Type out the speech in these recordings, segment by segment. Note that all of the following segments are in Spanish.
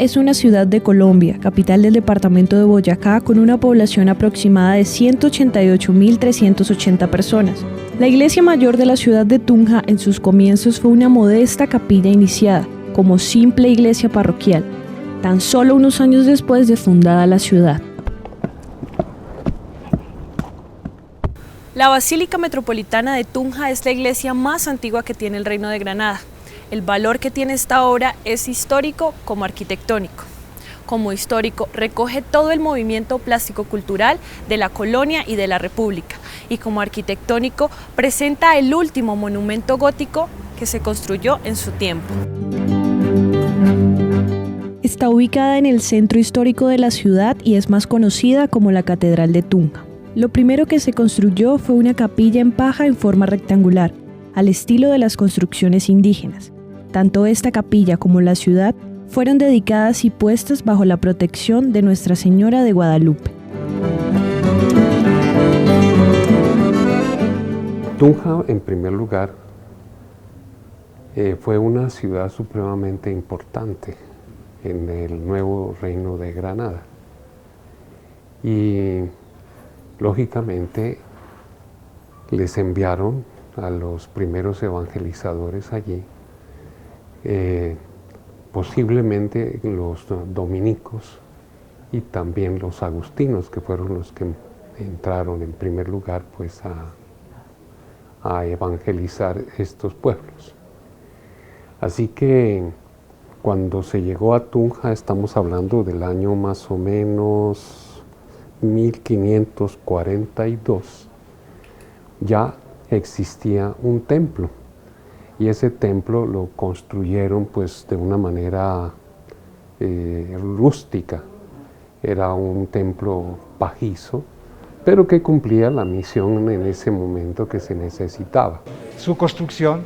es una ciudad de Colombia, capital del departamento de Boyacá, con una población aproximada de 188.380 personas. La iglesia mayor de la ciudad de Tunja en sus comienzos fue una modesta capilla iniciada como simple iglesia parroquial, tan solo unos años después de fundada la ciudad. La Basílica Metropolitana de Tunja es la iglesia más antigua que tiene el Reino de Granada. El valor que tiene esta obra es histórico como arquitectónico. Como histórico, recoge todo el movimiento plástico-cultural de la colonia y de la República, y como arquitectónico presenta el último monumento gótico que se construyó en su tiempo. Está ubicada en el centro histórico de la ciudad y es más conocida como la Catedral de Tunja. Lo primero que se construyó fue una capilla en paja en forma rectangular, al estilo de las construcciones indígenas. Tanto esta capilla como la ciudad fueron dedicadas y puestas bajo la protección de Nuestra Señora de Guadalupe. Tunja, en primer lugar, fue una ciudad supremamente importante en el nuevo Reino de Granada. Y lógicamente les enviaron a los primeros evangelizadores allí, posiblemente los dominicos y también los agustinos, que fueron los que entraron en primer lugar pues a evangelizar estos pueblos. Así que cuando se llegó a Tunja, estamos hablando del año más o menos 1542, ya existía un templo, y ese templo lo construyeron pues de una manera rústica. Era un templo pajizo, pero que cumplía la misión en ese momento que se necesitaba. Su construcción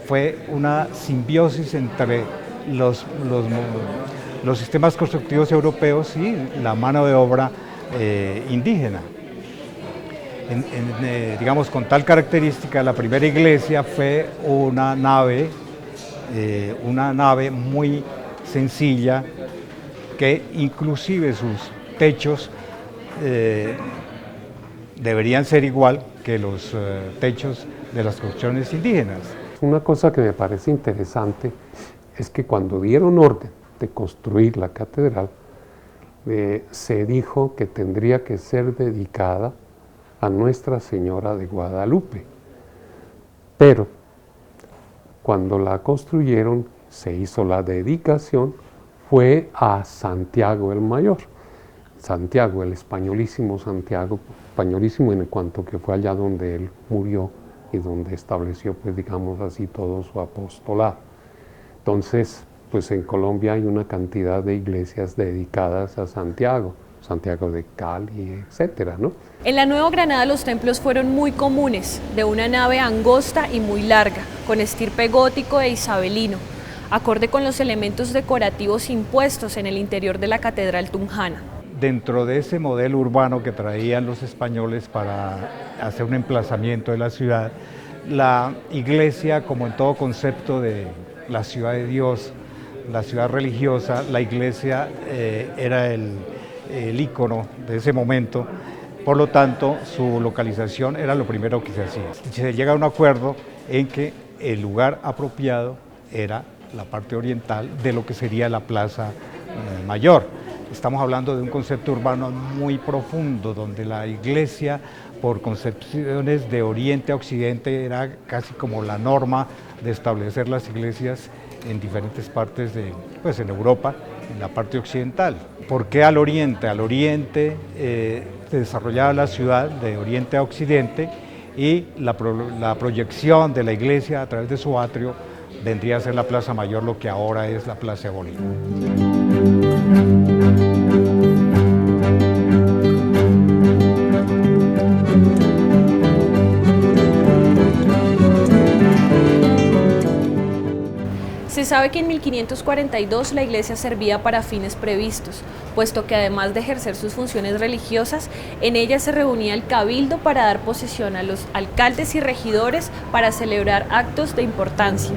fue una simbiosis entre los sistemas constructivos europeos y la mano de obra indígena. Digamos, con tal característica, la primera iglesia fue una nave muy sencilla, que inclusive sus techos deberían ser igual que los techos de las construcciones indígenas. Una cosa que me parece interesante es que cuando dieron orden de construir la catedral, se dijo que tendría que ser dedicada a Nuestra Señora de Guadalupe. Pero cuando la construyeron, se hizo la dedicación, fue a Santiago el Mayor. Santiago, el españolísimo Santiago, españolísimo en cuanto que fue allá donde él murió y donde estableció, pues digamos así, todo su apostolado. Entonces, pues en Colombia hay una cantidad de iglesias dedicadas a Santiago, Santiago de Cali, etcétera, ¿no? En la Nueva Granada los templos fueron muy comunes, de una nave angosta y muy larga, con estirpe gótico e isabelino, acorde con los elementos decorativos impuestos en el interior de la catedral tunjana. Dentro de ese modelo urbano que traían los españoles para hacer un emplazamiento de la ciudad, la iglesia, como en todo concepto de la ciudad de Dios, la ciudad religiosa, la iglesia era el ícono de ese momento. Por lo tanto, su localización era lo primero que se hacía. Se llega a un acuerdo en que el lugar apropiado era la parte oriental de lo que sería la Plaza Mayor. Estamos hablando de un concepto urbano muy profundo, donde la iglesia, por concepciones de oriente a occidente, era casi como la norma de establecer las iglesias en diferentes partes pues en Europa, en la parte occidental. ¿Por qué al oriente? Al oriente se desarrollaba la ciudad de oriente a occidente, y la proyección de la iglesia a través de su atrio vendría a ser la Plaza Mayor, lo que ahora es la Plaza de Bolívar. Se sabe que en 1542 la iglesia servía para fines previstos, puesto que además de ejercer sus funciones religiosas, en ella se reunía el cabildo para dar posesión a los alcaldes y regidores para celebrar actos de importancia.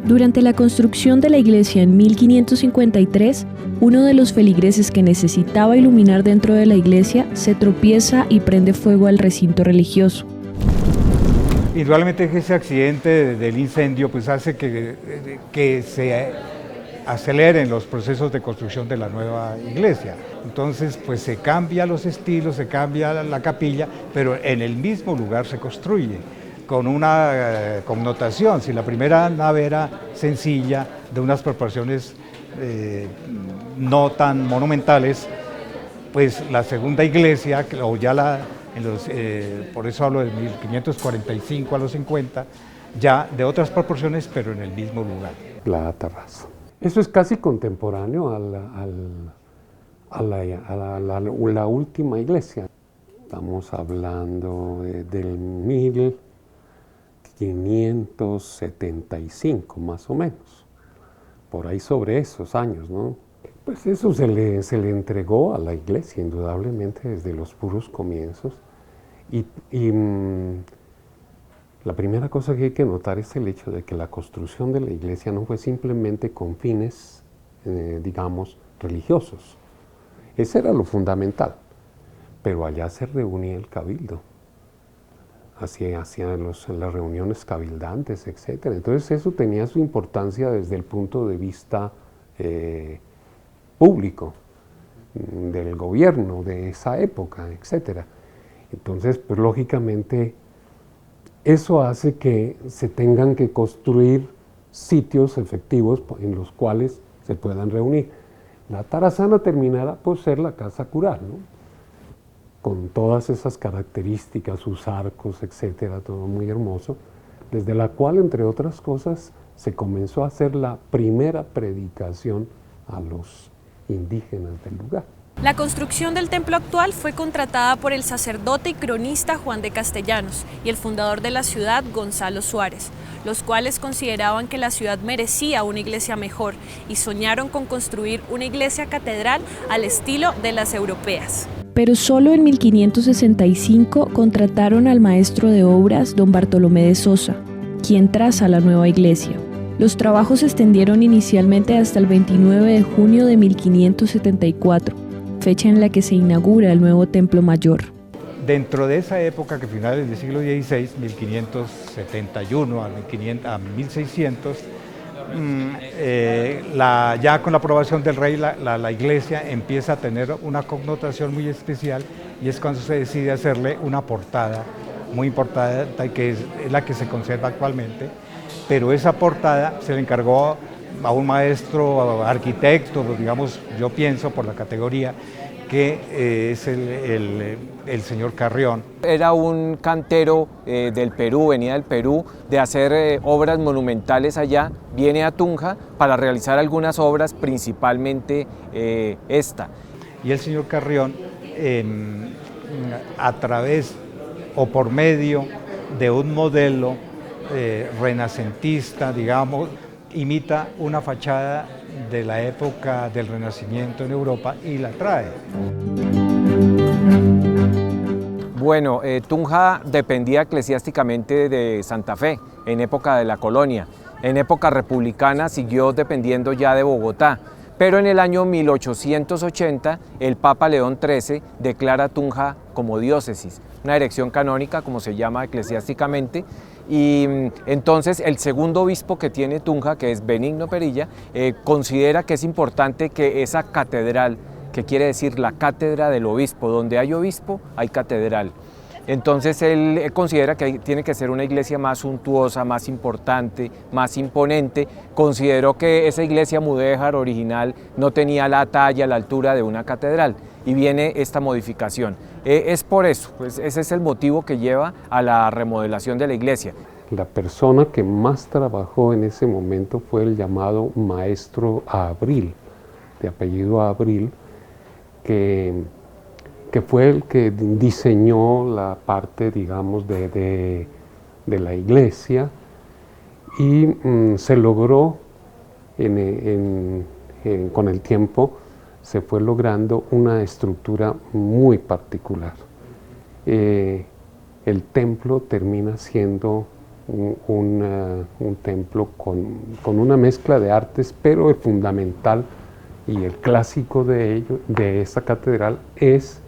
Durante la construcción de la iglesia en 1553, uno de los feligreses que necesitaba iluminar dentro de la iglesia se tropieza y prende fuego al recinto religioso. Indudablemente ese accidente del incendio pues hace que se aceleren los procesos de construcción de la nueva iglesia. Entonces pues se cambian los estilos, se cambia la capilla, pero en el mismo lugar se construye con una connotación. Si la primera nave era sencilla, de unas proporciones no tan monumentales, pues la segunda iglesia, o ya por eso hablo de 1545 a los 50, ya de otras proporciones, pero en el mismo lugar. La terraza. Eso es casi contemporáneo a la última iglesia. Estamos hablando del 1575 más o menos, por ahí sobre esos años, ¿no? Pues eso se le entregó a la iglesia indudablemente desde los puros comienzos y la primera cosa que hay que notar es el hecho de que la construcción de la iglesia no fue simplemente con fines, digamos, religiosos. Ese era lo fundamental, pero allá se reunía el cabildo. Hacía las reuniones cabildantes, etc. Entonces eso tenía su importancia desde el punto de vista público, del gobierno de esa época, etc. Entonces, pues lógicamente, eso hace que se tengan que construir sitios efectivos en los cuales se puedan reunir. La Tarazana terminará por ser la casa cural, ¿no? Con todas esas características, sus arcos, etcétera, todo muy hermoso, desde la cual, entre otras cosas, se comenzó a hacer la primera predicación a los indígenas del lugar. La construcción del templo actual fue contratada por el sacerdote y cronista Juan de Castellanos y el fundador de la ciudad, Gonzalo Suárez, los cuales consideraban que la ciudad merecía una iglesia mejor y soñaron con construir una iglesia catedral al estilo de las europeas. Pero solo en 1565 contrataron al maestro de obras, don Bartolomé de Sosa, quien traza la nueva iglesia. Los trabajos se extendieron inicialmente hasta el 29 de junio de 1574, fecha en la que se inaugura el nuevo templo mayor. Dentro de esa época, que finales del siglo XVI, 1571 a 1600, ya con la aprobación del rey, la iglesia empieza a tener una connotación muy especial y es cuando se decide hacerle una portada muy importante, que es la que se conserva actualmente, pero esa portada se le encargó a un maestro arquitecto, digamos, yo pienso por la categoría, que es el señor Carrión. Era un cantero del Perú, venía del Perú de hacer obras monumentales allá, viene a Tunja para realizar algunas obras, principalmente esta. Y el señor Carrión, a través o por medio de un modelo renacentista, digamos, imita una fachada de la época del Renacimiento en Europa y la trae. Bueno, Tunja dependía eclesiásticamente de Santa Fe en época de la colonia. En época republicana siguió dependiendo ya de Bogotá, pero en el año 1880 el Papa León XIII declara Tunja como diócesis, una erección canónica como se llama eclesiásticamente, y entonces el segundo obispo que tiene Tunja, que es Benigno Perilla, considera que es importante que esa catedral, que quiere decir la cátedra del obispo, donde hay obispo hay catedral. Entonces él considera que tiene que ser una iglesia más suntuosa, más importante, más imponente. Consideró que esa iglesia mudéjar original no tenía la talla, la altura de una catedral y viene esta modificación. Es por eso, pues ese es el motivo que lleva a la remodelación de la iglesia. La persona que más trabajó en ese momento fue el llamado maestro Abril, de apellido Abril, que fue el que diseñó la parte, digamos, de la iglesia y se logró, con el tiempo, se fue logrando una estructura muy particular. El templo termina siendo un templo con una mezcla de artes, pero el fundamental y el clásico de esta catedral es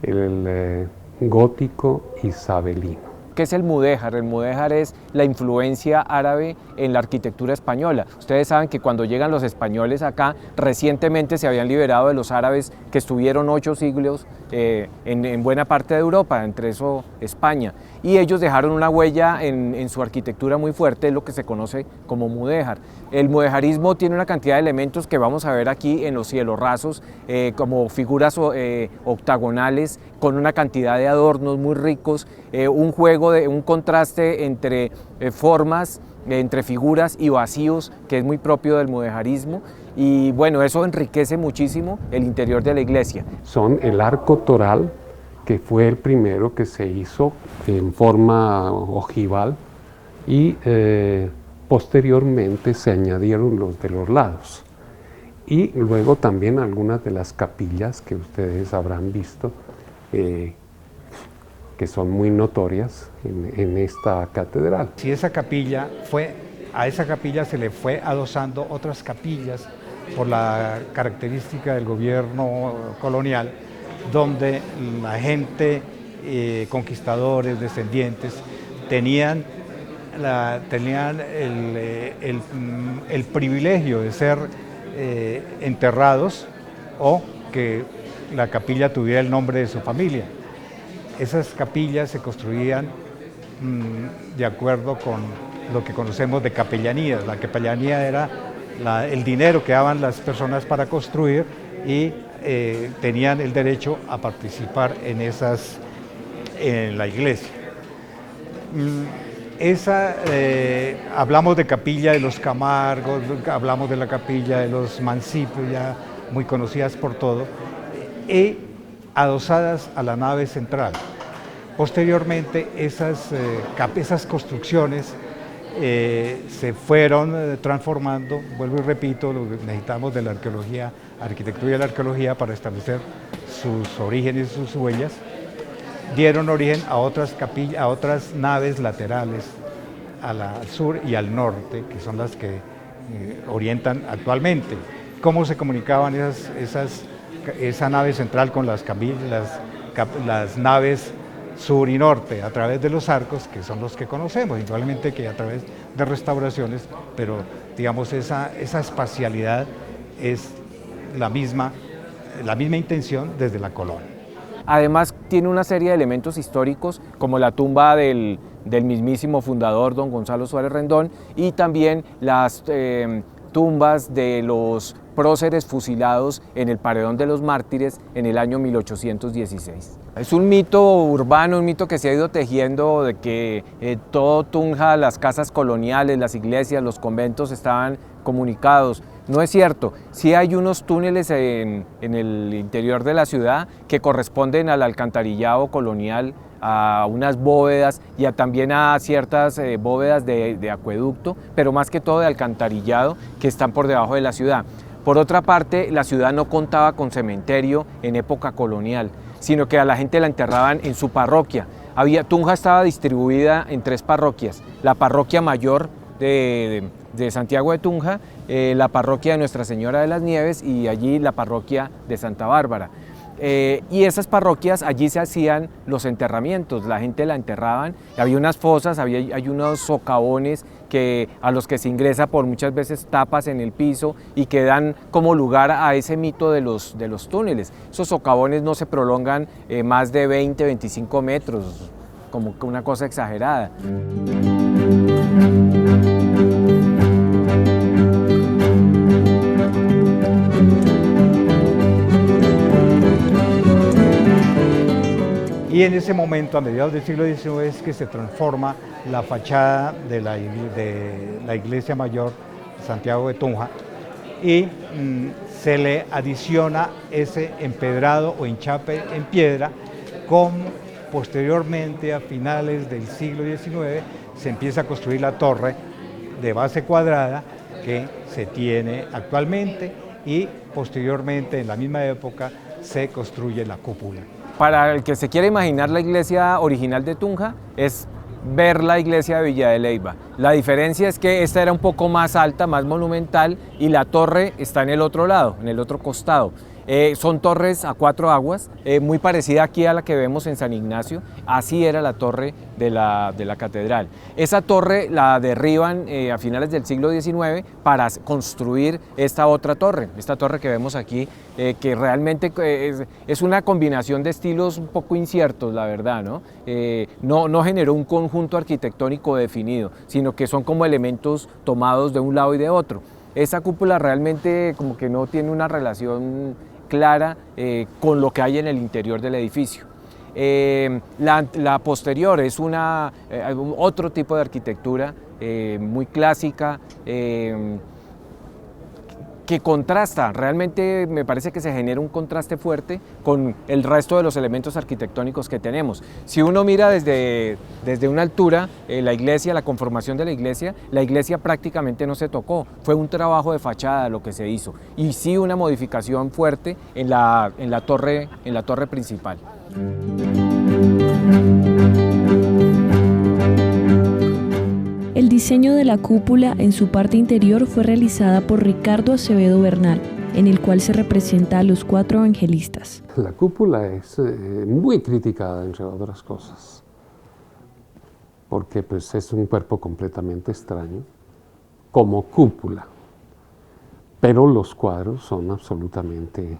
el gótico isabelino. ¿Qué es el mudéjar? El mudéjar es la influencia árabe en la arquitectura española. Ustedes saben que cuando llegan los españoles acá, recientemente se habían liberado de los árabes que estuvieron 8 siglos en buena parte de Europa, entre eso España. Y ellos dejaron una huella en su arquitectura muy fuerte, lo que se conoce como mudéjar. El mudéjarismo tiene una cantidad de elementos que vamos a ver aquí en los cielos rasos, como figuras octagonales con una cantidad de adornos muy ricos, un juego, un contraste entre formas, entre figuras y vacíos, que es muy propio del mudéjarismo, y bueno, eso enriquece muchísimo el interior de la iglesia. Son el arco toral, que fue el primero que se hizo en forma ojival, y posteriormente se añadieron los de los lados. Y luego también algunas de las capillas que ustedes habrán visto, que son muy notorias en esta catedral. Si a esa capilla se le fue adosando otras capillas por la característica del gobierno colonial, donde la gente, conquistadores, descendientes, tenían el privilegio de ser enterrados o que la capilla tuviera el nombre de su familia. Esas capillas se construían de acuerdo con lo que conocemos de capellanías. La capellanía era el dinero que daban las personas para construir y tenían el derecho a participar en la iglesia. Hablamos de capilla de los Camargos, hablamos de la capilla de los Mancipios, ya muy conocidas por todo, y adosadas a la nave central. Posteriormente esas construcciones se fueron transformando, vuelvo y repito, necesitamos de la arquitectura y la arqueología para establecer sus orígenes y sus huellas. Dieron origen a otras naves laterales al sur y al norte, que son las que orientan actualmente. ¿Cómo se comunicaban esa nave central con las naves sur y norte? A través de los arcos, que son los que conocemos, igualmente que a través de restauraciones, pero digamos esa espacialidad es la misma intención desde la colonia. Además tiene una serie de elementos históricos como la tumba del mismísimo fundador don Gonzalo Suárez Rendón y también las tumbas de los próceres fusilados en el Paredón de los Mártires en el año 1816. Es un mito urbano, un mito que se ha ido tejiendo de que todo Tunja, las casas coloniales, las iglesias, los conventos estaban comunicados. No es cierto, sí hay unos túneles en el interior de la ciudad que corresponden al alcantarillado colonial, a unas bóvedas y también a ciertas bóvedas de acueducto, pero más que todo de alcantarillado que están por debajo de la ciudad. Por otra parte, la ciudad no contaba con cementerio en época colonial, sino que a la gente la enterraban en su parroquia. Tunja estaba distribuida en 3 parroquias, la parroquia mayor de Santiago de Tunja, la parroquia de Nuestra Señora de las Nieves y allí la parroquia de Santa Bárbara. Y esas parroquias, allí se hacían los enterramientos, la gente la enterraban, había unas fosas, hay unos socavones a los que se ingresa por muchas veces tapas en el piso y que dan como lugar a ese mito de los túneles. Esos socavones no se prolongan más de 20-25 metros, como una cosa exagerada. Y en ese momento, a mediados del siglo XIX, es que se transforma la fachada de la iglesia mayor de Santiago de Tunja y se le adiciona ese empedrado o enchape en piedra, como posteriormente a finales del siglo XIX se empieza a construir la torre de base cuadrada que se tiene actualmente y posteriormente en la misma época se construye la cúpula. Para el que se quiera imaginar la iglesia original de Tunja, es ver la iglesia de Villa de Leyva. La diferencia es que esta era un poco más alta, más monumental, y la torre está en el otro lado, en el otro costado. Son torres a 4 aguas, muy parecida aquí a la que vemos en San Ignacio. Así era la torre de la catedral. Esa torre la derriban a finales del siglo XIX para construir esta otra torre, esta torre que vemos aquí, que realmente es una combinación de estilos un poco inciertos, la verdad, ¿no? No generó un conjunto arquitectónico definido, sino que son como elementos tomados de un lado y de otro. Esa cúpula realmente como que no tiene una relación clara con lo que hay en el interior del edificio. La posterior es otro tipo de arquitectura muy clásica, que contrasta, realmente me parece que se genera un contraste fuerte con el resto de los elementos arquitectónicos que tenemos. Si uno mira desde una altura, la iglesia, la conformación de la iglesia prácticamente no se tocó, fue un trabajo de fachada lo que se hizo, y sí una modificación fuerte en la torre principal. El diseño de la cúpula en su parte interior fue realizada por Ricardo Acevedo Bernal, en el cual se representa a los 4 evangelistas. La cúpula es muy criticada, entre otras cosas, porque pues, es un cuerpo completamente extraño, como cúpula, pero los cuadros son absolutamente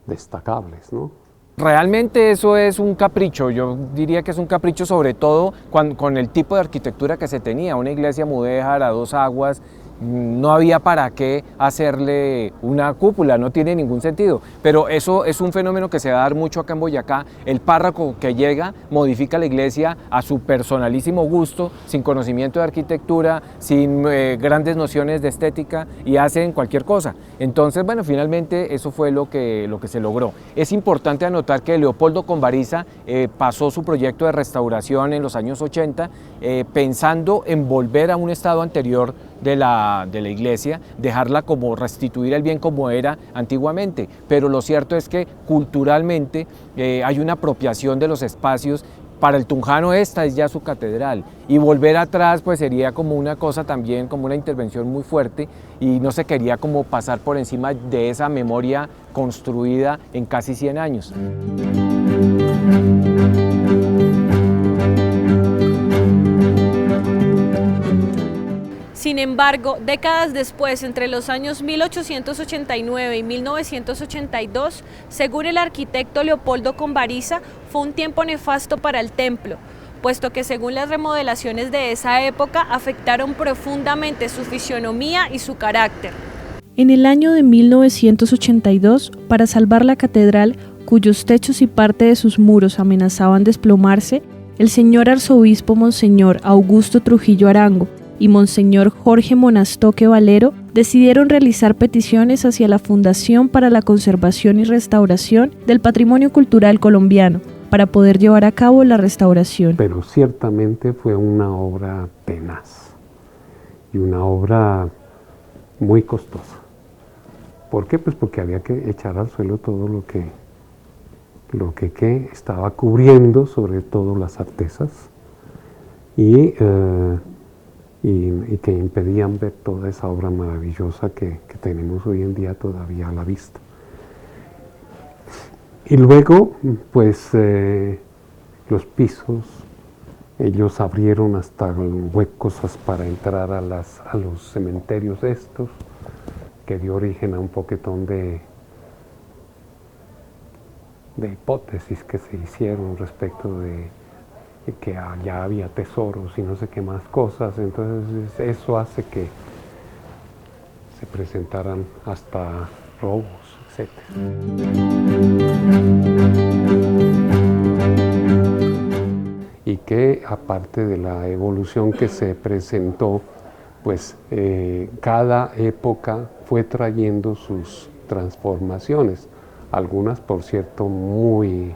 destacables, ¿no? Realmente eso es un capricho, yo diría que es un capricho sobre todo con el tipo de arquitectura que se tenía, una iglesia mudéjar a 2 aguas, no había para qué hacerle una cúpula, no tiene ningún sentido, pero eso es un fenómeno que se va a dar mucho acá en Boyacá. El párroco que llega modifica la iglesia a su personalísimo gusto, sin conocimiento de arquitectura, sin grandes nociones de estética, y hacen cualquier cosa. Entonces, bueno, finalmente eso fue lo que se logró. Es importante anotar que Leopoldo Convariza pasó su proyecto de restauración en los años 80 pensando en volver a un estado anterior de la iglesia, dejarla como restituir el bien como era antiguamente, pero lo cierto es que culturalmente hay una apropiación de los espacios. Para el tunjano esta es ya su catedral, y volver atrás pues sería como una cosa también, como una intervención muy fuerte, y no se quería como pasar por encima de esa memoria construida en casi 100 años. Sin embargo, décadas después, entre los años 1889 y 1982, según el arquitecto Leopoldo Convariza, fue un tiempo nefasto para el templo, puesto que según las remodelaciones de esa época afectaron profundamente su fisionomía y su carácter. En el año de 1982, para salvar la catedral, cuyos techos y parte de sus muros amenazaban desplomarse, el señor arzobispo Monseñor Augusto Trujillo Arango y Monseñor Jorge Monastoque Valero decidieron realizar peticiones hacia la Fundación para la Conservación y Restauración del Patrimonio Cultural Colombiano para poder llevar a cabo la restauración. Pero ciertamente fue una obra tenaz y una obra muy costosa. ¿Por qué? Pues porque había que echar al suelo todo lo que estaba cubriendo, sobre todo las artesas, y que impedían ver toda esa obra maravillosa que tenemos hoy en día todavía a la vista. Y luego, pues, los pisos, ellos abrieron hasta huecos para entrar a los cementerios estos, que dio origen a un poquetón de hipótesis que se hicieron respecto de que allá había tesoros y no sé qué más cosas. Entonces eso hace que se presentaran hasta robos, etc. Y que aparte de la evolución que se presentó, pues cada época fue trayendo sus transformaciones, algunas por cierto muy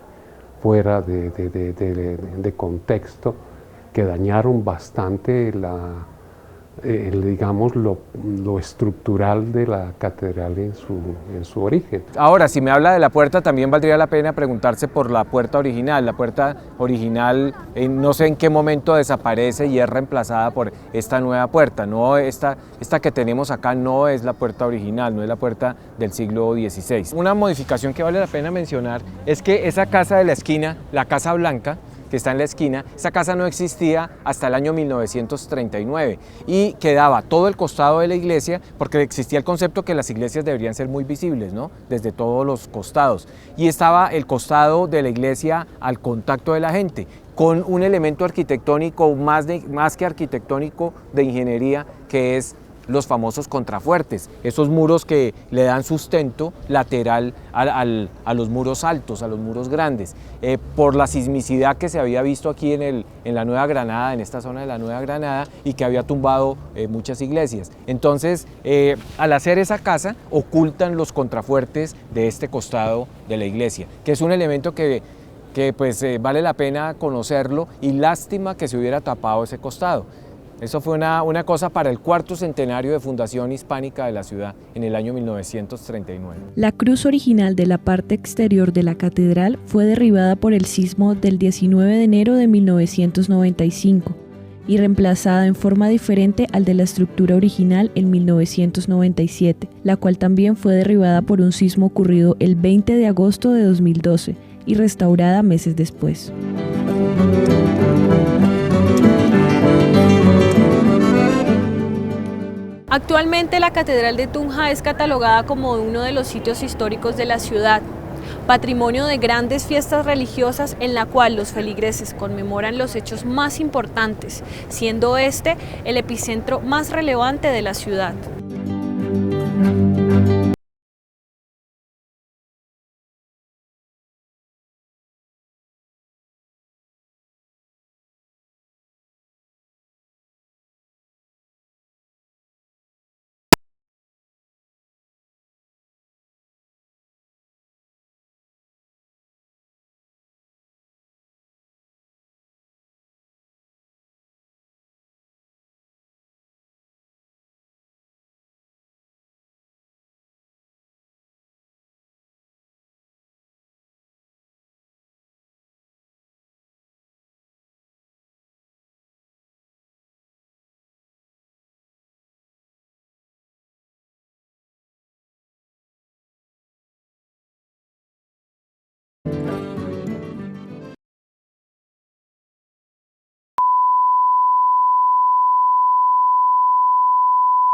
fuera de contexto, que dañaron bastante digamos, lo estructural de la catedral en su origen. Ahora, si me habla de la puerta, también valdría la pena preguntarse por la puerta original. La puerta original, no sé en qué momento desaparece y es reemplazada por esta nueva puerta. No, esta que tenemos acá no es la puerta original, no es la puerta del siglo XVI. Una modificación que vale la pena mencionar es que esa casa de la esquina, la Casa Blanca, que está en la esquina, esa casa no existía hasta el año 1939 y quedaba todo el costado de la iglesia, porque existía el concepto que las iglesias deberían ser muy visibles, ¿no? Desde todos los costados, y estaba el costado de la iglesia al contacto de la gente, con un elemento arquitectónico, más que arquitectónico, de ingeniería, que es los famosos contrafuertes, esos muros que le dan sustento lateral a los muros altos, a los muros grandes, por la sismicidad que se había visto aquí en la Nueva Granada, en esta zona de la Nueva Granada, y que había tumbado muchas iglesias. Entonces, al hacer esa casa, ocultan los contrafuertes de este costado de la iglesia, que es un elemento que pues, vale la pena conocerlo, y lástima que se hubiera tapado ese costado. Eso fue una cosa para el cuarto centenario de fundación hispánica de la ciudad en el año 1939. La cruz original de la parte exterior de la catedral fue derribada por el sismo del 19 de enero de 1995 y reemplazada en forma diferente al de la estructura original en 1997, la cual también fue derribada por un sismo ocurrido el 20 de agosto de 2012 y restaurada meses después. Actualmente la Catedral de Tunja es catalogada como uno de los sitios históricos de la ciudad, patrimonio de grandes fiestas religiosas en la cual los feligreses conmemoran los hechos más importantes, siendo este el epicentro más relevante de la ciudad.